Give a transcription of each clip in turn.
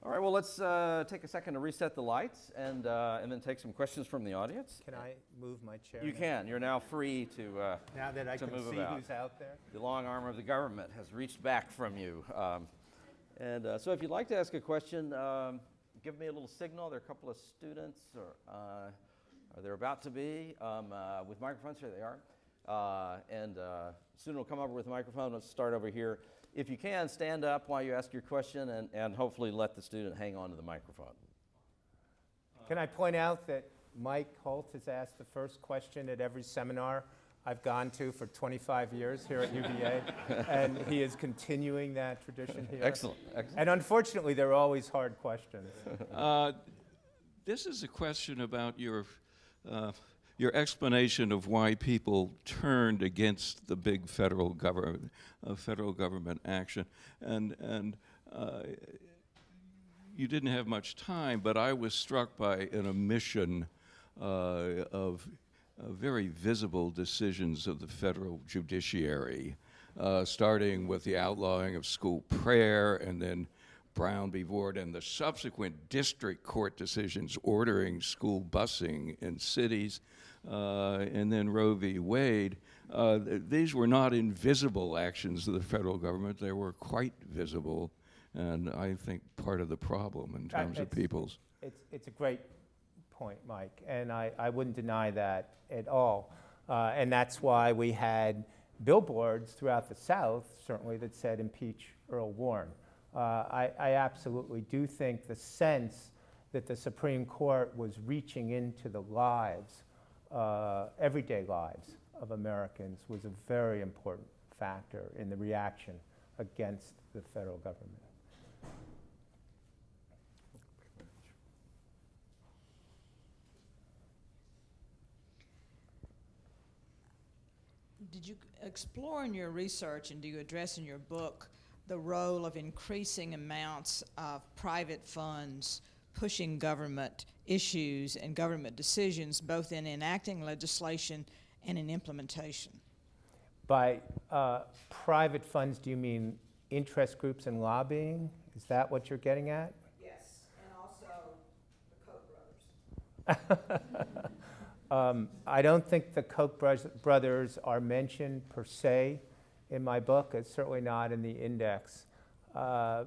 All right, well, let's take a second to reset the lights and then take some questions from the audience. Can I move my chair? You can. You're now free to Now that I to can move see about. who's out there? The long arm of the government has reached back from you. So if you'd like to ask a question, give me a little signal. There are a couple of students, or they're about to be, with microphones. Here they are. A student will come over with a microphone. Let's start over here. If you can, stand up while you ask your question and hopefully let the student hang on to the microphone. Can I point out that Mike Holt has asked the first question at every seminar I've gone to for 25 years here at UVA, and he is continuing that tradition here. Excellent. And unfortunately, they're always hard questions. This is a question about your explanation of why people turned against the big federal government action, and you didn't have much time, but I was struck by an omission of very visible decisions of the federal judiciary, starting with the outlawing of school prayer, and then Brown v. Board, and the subsequent district court decisions ordering school busing in cities, and then Roe v. Wade. These were not invisible actions of the federal government. They were quite visible, and I think part of the problem in terms of people's. It's a great point, Mike, and I wouldn't deny that at all. And that's why we had billboards throughout the South, certainly, that said impeach Earl Warren. I absolutely do think the sense that the Supreme Court was reaching into the lives, everyday lives of Americans, was a very important factor in the reaction against the federal government. Did you explore in your research, and do you address in your book the role of increasing amounts of private funds pushing government issues and government decisions, both in enacting legislation and in implementation? By private funds, do you mean interest groups and lobbying? Is that what you're getting at? Yes, and also the Koch brothers. I don't think the Koch brothers are mentioned per se in my book. It's certainly not in the index. I'll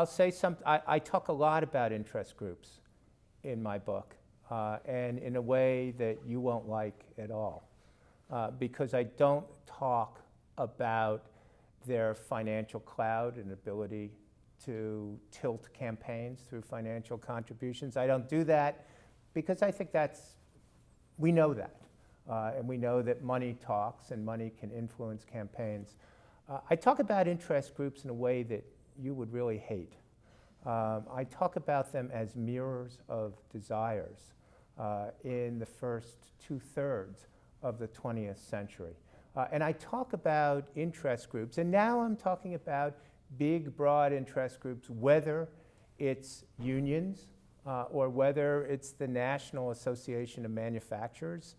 say something. I talk a lot about interest groups in my book, and in a way that you won't like at all, because I don't talk about their financial clout and ability to tilt campaigns through financial contributions. I don't do that because I think we know that. And we know that money talks and money can influence campaigns. I talk about interest groups in a way that you would really hate. I talk about them as mirrors of desires in the first 2/3 of the 20th century. And I talk about interest groups, and now I'm talking about big, broad interest groups, whether it's unions or whether it's the National Association of Manufacturers,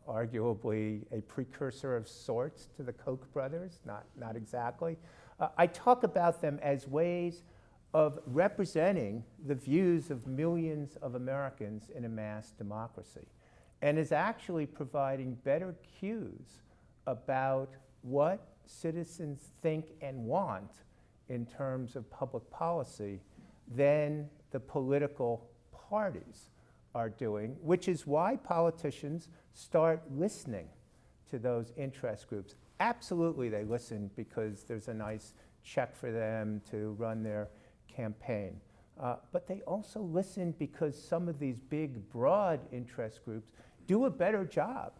arguably a precursor of sorts to the Koch brothers, not exactly. I talk about them as ways of representing the views of millions of Americans in a mass democracy, and is actually providing better cues about what citizens think and want in terms of public policy than the political parties are doing, which is why politicians start listening to those interest groups. Absolutely, they listen because there's a nice check for them to run their campaign. But they also listen because some of these big, broad interest groups do a better job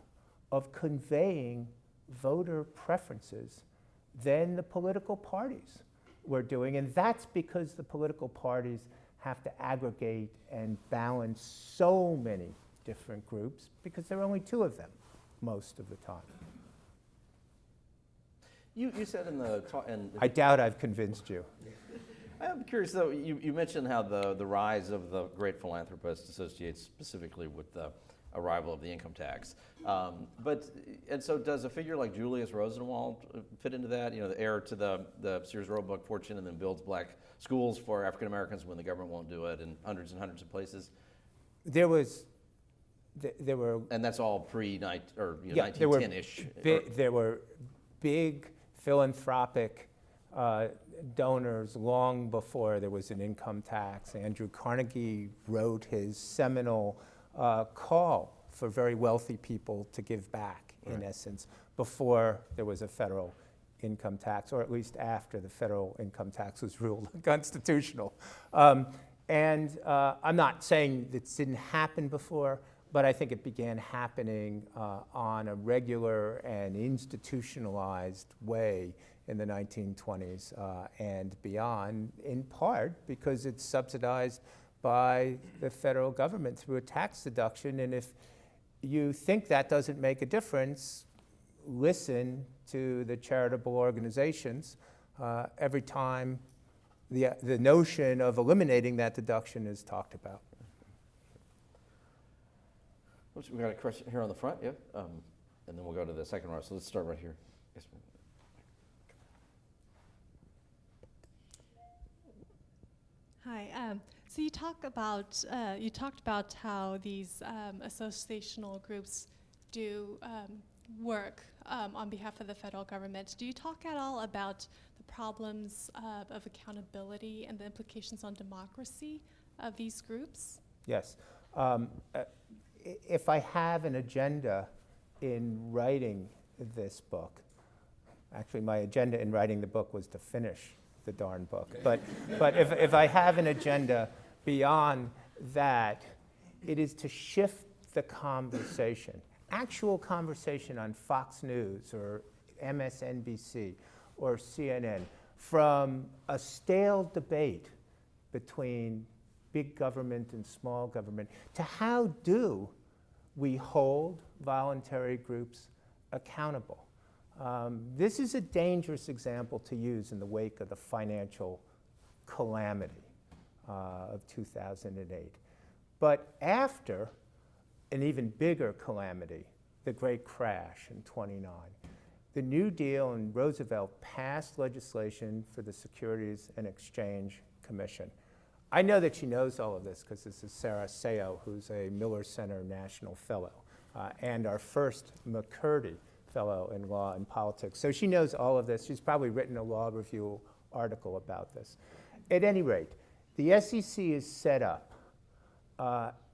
of conveying voter preferences than the political parties were doing. And that's because the political parties have to aggregate and balance so many different groups because there are only two of them most of the time. You said in the talk, I doubt I've convinced you. I'm curious though, you mentioned how the rise of the great philanthropist associates specifically with the arrival of the income tax. And so does a figure like Julius Rosenwald fit into that? You know, the heir to the Sears Roebuck fortune, and then builds black schools for African Americans when the government won't do it in hundreds and hundreds of places. There were, And that's all yeah, 1910-ish. there were big philanthropic donors long before there was an income tax. Andrew Carnegie wrote his seminal call for very wealthy people to give back, in essence, before there was a federal income tax, or at least after the federal income tax was ruled unconstitutional. And I'm not saying this didn't happen before, but I think it began happening on a regular and institutionalized way in the 1920s and beyond, in part because it's subsidized by the federal government through a tax deduction. And if you think that doesn't make a difference, listen to the charitable organizations every time the notion of eliminating that deduction is talked about. Oops, we got a question here on the front, yeah? And then we'll go to the second row. So let's start right here. Yes, ma'am. Hi. So you talked about how these associational groups do work on behalf of the federal government. Do you talk at all about the problems of accountability and the implications on democracy of these groups? Yes. If I have an agenda in writing this book, actually my agenda in writing the book was to finish the darn book. But if I have an agenda beyond that, it is to shift the conversation, actual conversation on Fox News or MSNBC or CNN, from a stale debate between big government and small government to how do we hold voluntary groups accountable. This is a dangerous example to use in the wake of the financial calamity of 2008. But after an even bigger calamity, the Great Crash in '29, the New Deal and Roosevelt passed legislation for the Securities and Exchange Commission. I know that she knows all of this because this is Sarah Seo, who's a Miller Center National Fellow, and our first McCurdy Fellow in Law and Politics. So she knows all of this. She's probably written a law review article about this. At any rate, the SEC is set up.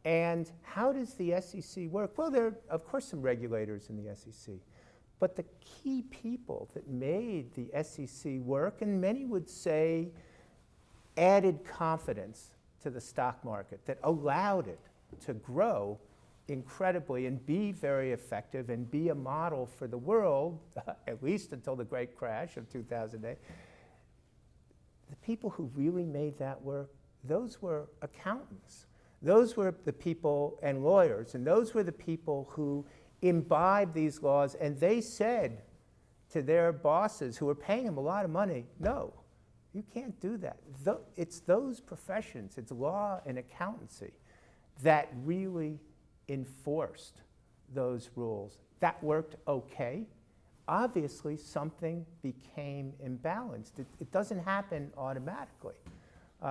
And how does the SEC work? Well, there are, of course, some regulators in the SEC. But the key people that made the SEC work, and many would say added confidence to the stock market, that allowed it to grow incredibly and be very effective and be a model for the world, at least until the Great Crash of 2008. The people who really made that work, those were accountants. Those were the people and lawyers, and those were the people who imbibed these laws, and they said to their bosses who were paying them a lot of money, no, you can't do that. It's those professions, it's law and accountancy, that really enforced those rules. That worked okay. Obviously, something became imbalanced. It doesn't happen automatically.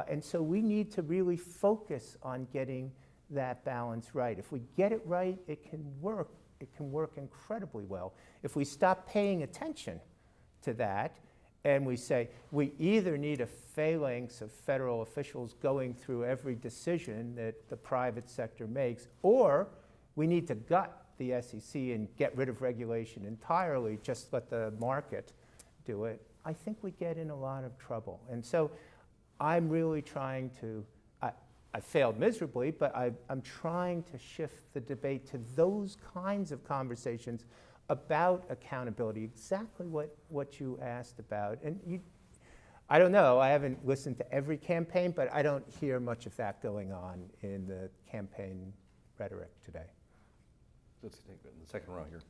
And so we need to really focus on getting that balance right. If we get it right, it can work. It can work incredibly well. If we stop paying attention to that and we say we either need a phalanx of federal officials going through every decision that the private sector makes, or we need to gut the SEC and get rid of regulation entirely, just let the market do it, I think we get in a lot of trouble. And so I'm really trying to, I failed miserably, but I'm trying to shift the debate to those kinds of conversations about accountability, exactly what you asked about. And I don't know, I haven't listened to every campaign, but I don't hear much of that going on in the campaign rhetoric today. Let's take the second row here.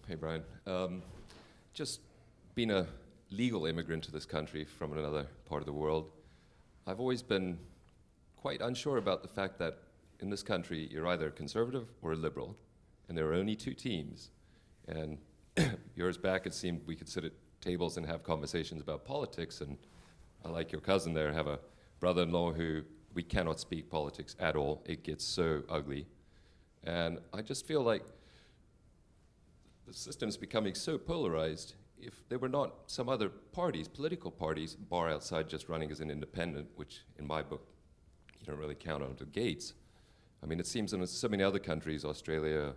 Hey, Brian. Just being a legal immigrant to this country from another part of the world, I've always been quite unsure about the fact that in this country, you're either a conservative or a liberal, and there are only two teams. And years back, it seemed we could sit at tables and have conversations about politics, and I, like your cousin there, have a brother-in-law who we cannot speak politics at all. It gets so ugly. And I just feel like the system's becoming so polarized. If there were not some other parties, political parties, bar outside just running as an independent, which in my book, you don't really count on the gates. I mean, it seems in so many other countries, Australia,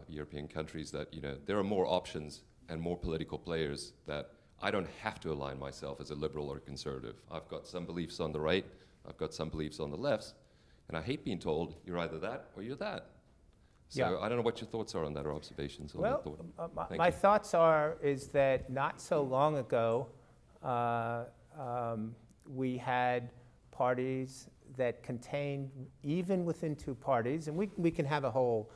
European countries, that there are more options and more political players that I don't have to align myself as a liberal or a conservative. I've got some beliefs on the right, I've got some beliefs on the left, and I hate being told you're either that or you're that. So Yeah. I don't know what your thoughts are on that or observations on that thought. Thank My you. thoughts is that not so long ago, we had parties that contained, even within two parties, and we can have a whole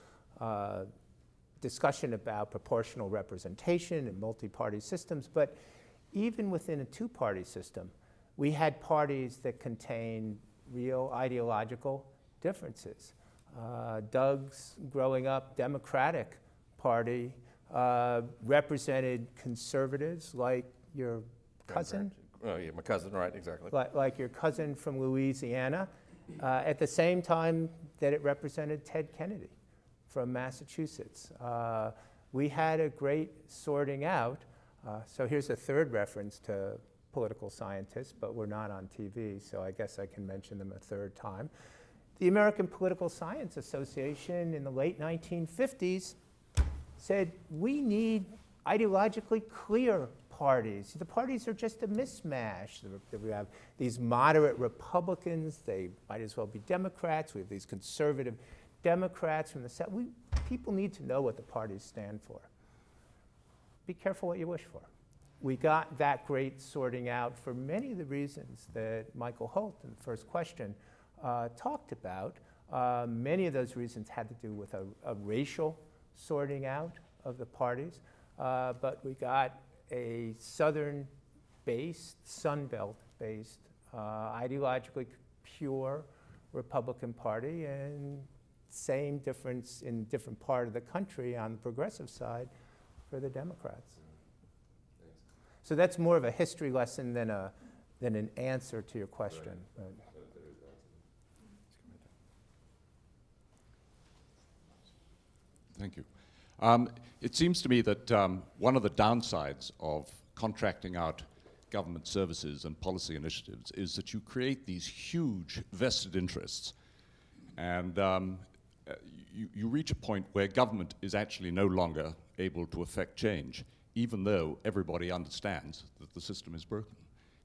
discussion about proportional representation and multi-party systems, but even within a two-party system, we had parties that contained real ideological differences. Doug's growing up Democratic Party represented conservatives like your cousin, Oh, yeah, my cousin, right, exactly. like your cousin from Louisiana, at the same time that it represented Ted Kennedy from Massachusetts. We had a great sorting out. So here's a third reference to political scientists, but we're not on TV, so I guess I can mention them a third time. The American Political Science Association in the late 1950s said, we need ideologically clear parties. The parties are just a mismatch. We have these moderate Republicans, they might as well be Democrats. We have these conservative Democrats from the South. People need to know what the parties stand for. Be careful what you wish for. We got that great sorting out for many of the reasons that Michael Holt in the first question talked about. Many of those reasons had to do with a racial sorting out of the parties, but we got a Southern-based, Sunbelt-based, ideologically pure Republican Party, and same difference in different part of the country on the progressive side for the Democrats. So that's more of a history lesson than an answer to your question. Right. Thank you. It seems to me that one of the downsides of contracting out government services and policy initiatives is that you create these huge vested interests. And you reach a point where government is actually no longer able to affect change, even though everybody understands that the system is broken.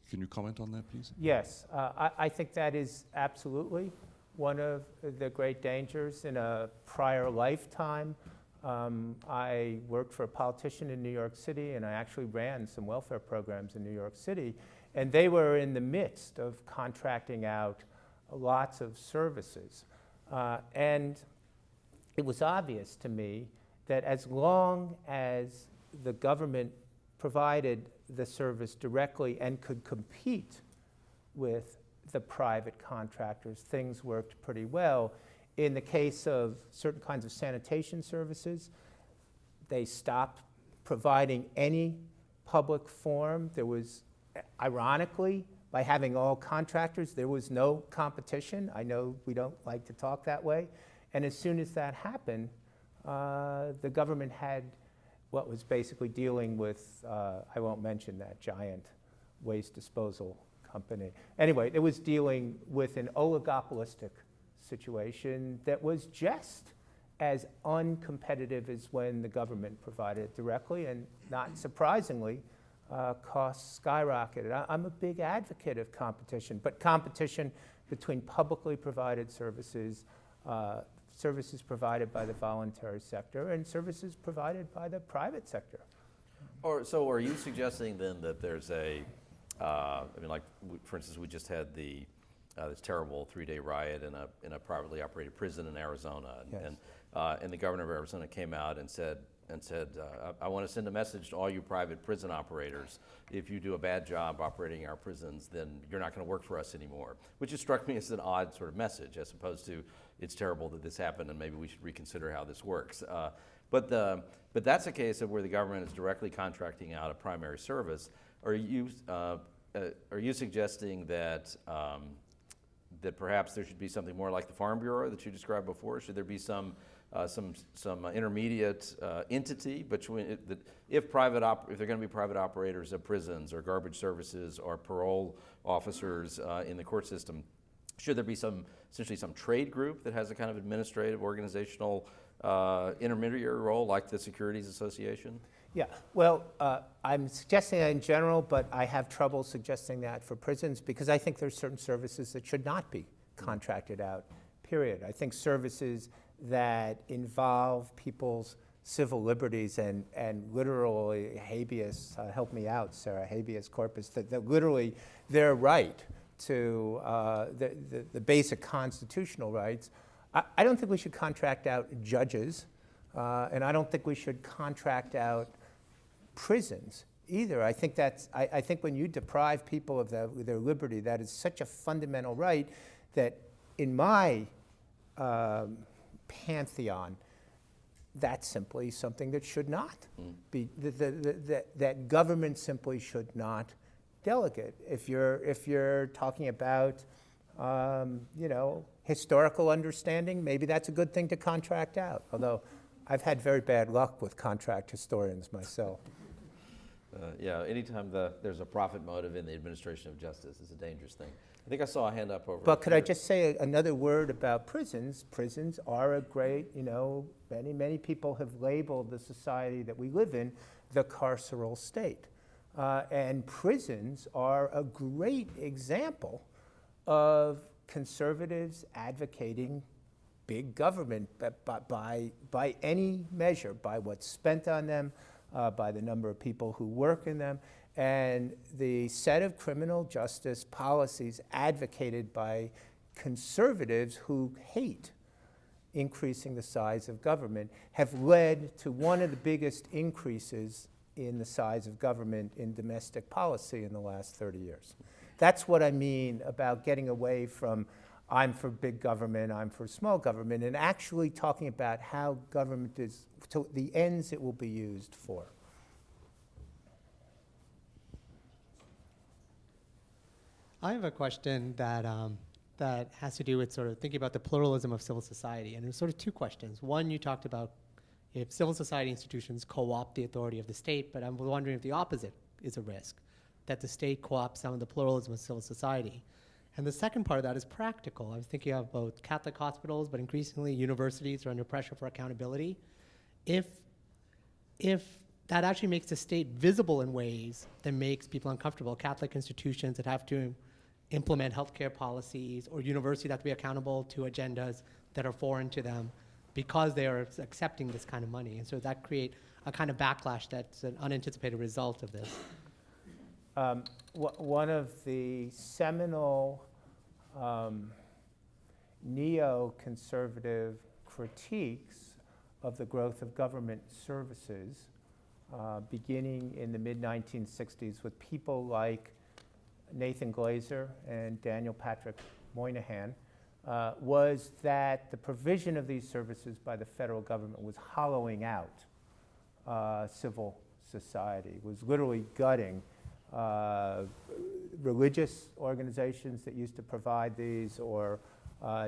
Can you comment on that, please? Yes, I think that is absolutely one of the great dangers. In a prior lifetime, I worked for a politician in New York City, and I actually ran some welfare programs in New York City, and they were in the midst of contracting out lots of services. And it was obvious to me that as long as the government provided the service directly and could compete with the private contractors, things worked pretty well. In the case of certain kinds of sanitation services, they stopped providing any public forum. There was, ironically, by having all contractors, there was no competition. I know we don't like to talk that way. And as soon as that happened, the government had what was basically dealing with, I won't mention that giant waste disposal company. Anyway, it was dealing with an oligopolistic situation that was just as uncompetitive as when the government provided it directly, and not surprisingly, costs skyrocketed. I'm a big advocate of competition, but competition between publicly provided services, services provided by the voluntary sector, and services provided by the private sector. So are you suggesting then that there's a, for instance, we just had this terrible 3-day riot in a privately operated prison in Arizona, Yes. and the governor of Arizona came out and said, and said, I want to send a message to all you private prison operators. If you do a bad job operating our prisons, then you're not going to work for us anymore, which has struck me as an odd sort of message, as opposed to, it's terrible that this happened and maybe we should reconsider how this works. But that's a case of where the government is directly contracting out a primary service. Are you suggesting that that perhaps there should be something more like the Farm Bureau that you described before? Should there be some intermediate entity between if they're going to be private operators of prisons or garbage services or parole officers in the court system? Should there be essentially some trade group that has a kind of administrative, organizational intermediary role, like the Securities Association? Yeah, well, I'm suggesting that in general, but I have trouble suggesting that for prisons because I think there's certain services that should not be contracted out, period. I think services that involve people's civil liberties and literally habeas, help me out, Sarah, habeas corpus, that literally their right to the basic constitutional rights. I don't think we should contract out judges, and I don't think we should contract out prisons either. I think I think when you deprive people of their liberty, that is such a fundamental right that in my pantheon, that's simply something that should not be, that government simply should not delegate. If you're talking about historical understanding, maybe that's a good thing to contract out, although I've had very bad luck with contract historians myself. Yeah, anytime there's a profit motive in the administration of justice, it's a dangerous thing. I think I saw a hand up over But could I here. just say another word about prisons? Prisons are a great, many people have labeled the society that we live in the carceral state. And prisons are a great example of conservatives advocating big government by any measure, by what's spent on them, by the number of people who work in them, and the set of criminal justice policies advocated by conservatives who hate increasing the size of government have led to one of the biggest increases in the size of government in domestic policy in the last 30 years. That's what I mean about getting away from I'm for big government, I'm for small government, and actually talking about how government is, to the ends it will be used for. I have a question that has to do with sort of thinking about the pluralism of civil society. And there's sort of two questions. One, you talked about if civil society institutions co-opt the authority of the state, but I'm wondering if the opposite is a risk, that the state co-opts some of the pluralism of civil society. And the second part of that is practical. I was thinking of both Catholic hospitals, but increasingly universities are under pressure for accountability. If that actually makes the state visible in ways that makes people uncomfortable, Catholic institutions that have to implement healthcare policies, or universities that have to be accountable to agendas that are foreign to them because they are accepting this kind of money. And so that create a kind of backlash that's an unanticipated result of this. One of the seminal neoconservative critiques of the growth of government services, beginning in the mid-1960s with people like Nathan Glazer and Daniel Patrick Moynihan, was that the provision of these services by the federal government was hollowing out civil society, was literally gutting religious organizations that used to provide these, or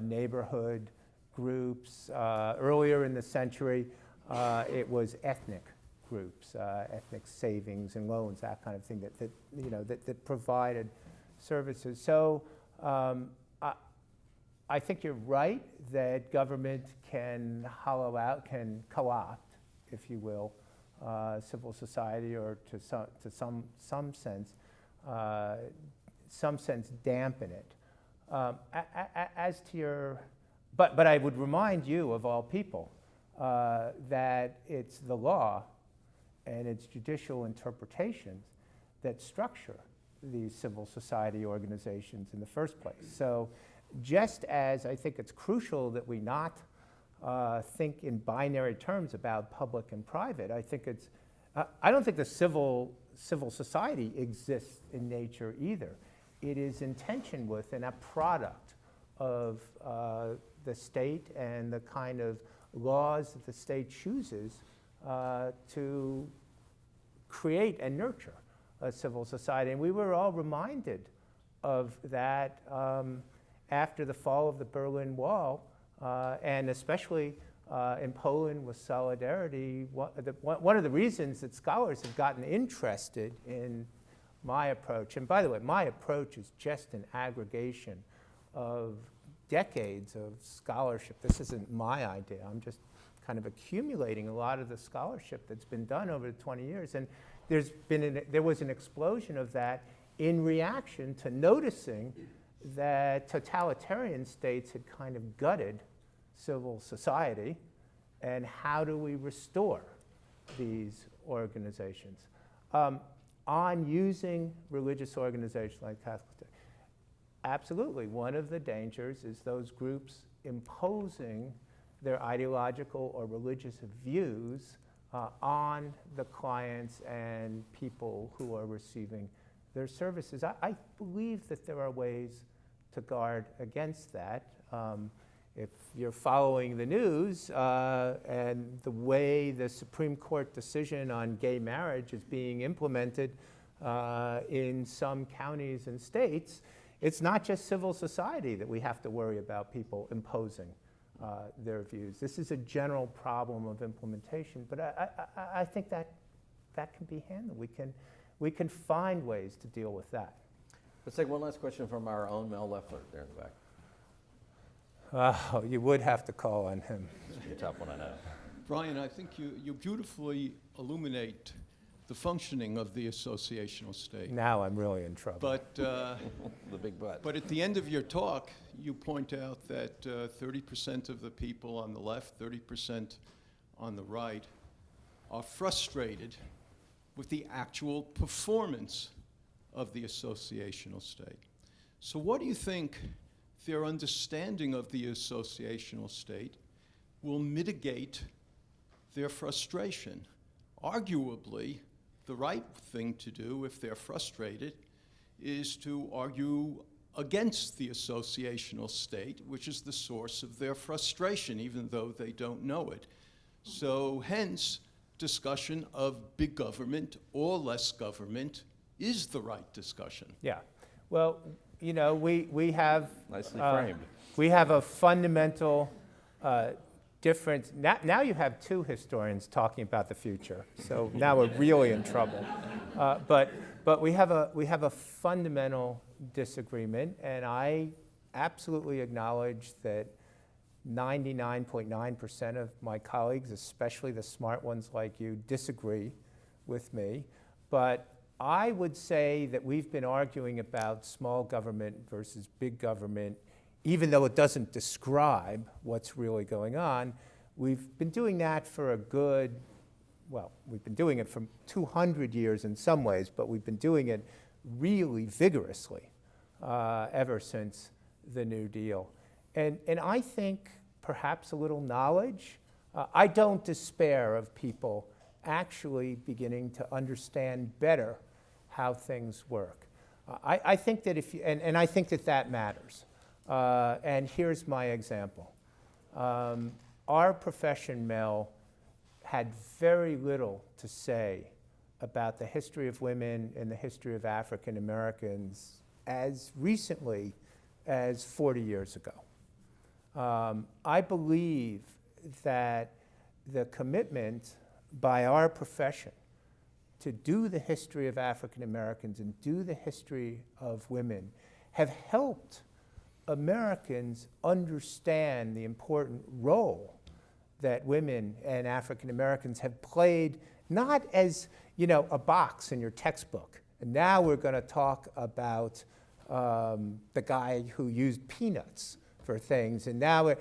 neighborhood groups. Earlier in the century, it was ethnic groups, ethnic savings and loans, that kind of thing that provided services. So I think you're right that government can hollow out, can co-opt, if you will, civil society, or to some sense dampen it. As to your, but I would remind you of all people that it's the law and its judicial interpretations that structure these civil society organizations in the first place. So just as I think it's crucial that we not think in binary terms about public and private. I think it's, I don't think the civil society exists in nature either. It is in tension with and a product of the state and the kind of laws that the state chooses to create and nurture a civil society. And we were all reminded of that after the fall of the Berlin Wall, and especially in Poland with solidarity. One of the reasons that scholars have gotten interested in my approach, and by the way, my approach is just an aggregation of decades of scholarship. This isn't my idea. I'm just kind of accumulating a lot of the scholarship that's been done over the 20 years. And there was an explosion of that in reaction to noticing that totalitarian states had kind of gutted civil society, and how do we restore these organizations? On using religious organizations like Catholic State, absolutely, one of the dangers is those groups imposing their ideological or religious views on the clients and people who are receiving their services. I believe that there are ways to guard against that. If you're following the news and the way the Supreme Court decision on gay marriage is being implemented in some counties and states, it's not just civil society that we have to worry about people imposing their views. This is a general problem of implementation, but I think that can be handled. We can find ways to deal with that. Let's take one last question from our own Mel Leffler there in the back. You would have to call on him. This will be a tough one, I know. Brian, I think you beautifully illuminate the functioning of the associational state. Now I'm really in trouble. But The big but. but at the end of your talk, you point out that 30% of the people on the left, 30% on the right, are frustrated with the actual performance of the associational state. So what do you think their understanding of the associational state will mitigate their frustration? Arguably, the right thing to do if they're frustrated is to argue against the associational state, which is the source of their frustration, even though they don't know it. So hence, discussion of big government or less government is the right discussion. Yeah. Well, you know, we have Nicely framed. We have a fundamental difference. Now you have two historians talking about the future, so now we're really in trouble. But we have a fundamental disagreement, and I absolutely acknowledge that 99.9% of my colleagues, especially the smart ones like you, disagree with me. But I would say that we've been arguing about small government versus big government, even though it doesn't describe what's really going on. We've been doing that for we've been doing it for 200 years in some ways, but we've been doing it really vigorously ever since the New Deal. And I think perhaps a little knowledge. I don't despair of people actually beginning to understand better how things work. I think that and I think that matters. And here's my example. Our profession, Mel, had very little to say about the history of women and the history of African Americans as recently as 40 years ago. I believe that the commitment by our profession to do the history of African Americans and do the history of women have helped Americans understand the important role that women and African Americans have played, not as, you know, a box in your textbook. And now we're going to talk about the guy who used peanuts for things, and now we're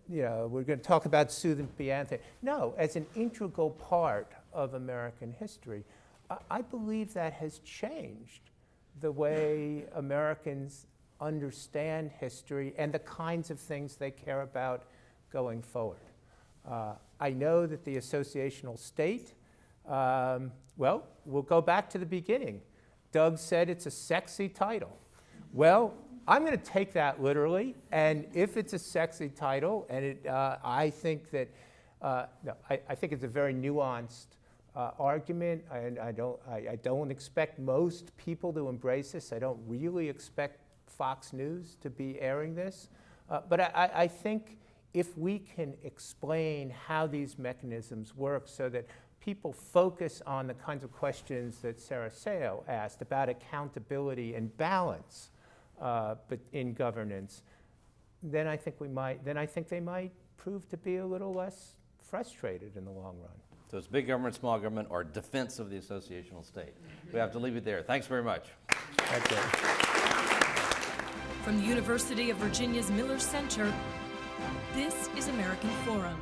going to talk about Susan B. Anthony. No, as an integral part of American history, I believe that has changed the way Americans understand history and the kinds of things they care about going forward. I know that the associational state, well, we'll go back to the beginning. Doug said it's a sexy title. Well, I'm going to take that literally, and if it's a sexy title, and I think that, no, I think it's a very nuanced argument, and I don't expect most people to embrace this. I don't really expect Fox News to be airing this, but I think if we can explain how these mechanisms work so that people focus on the kinds of questions that Sarah Seo asked about accountability and balance but in governance, then I think they might prove to be a little less frustrated in the long run. So it's big government, small government, or defense of the associational state. We have to leave it there. Thanks very much. That's it. From the University of Virginia's Miller Center, this is American Forum.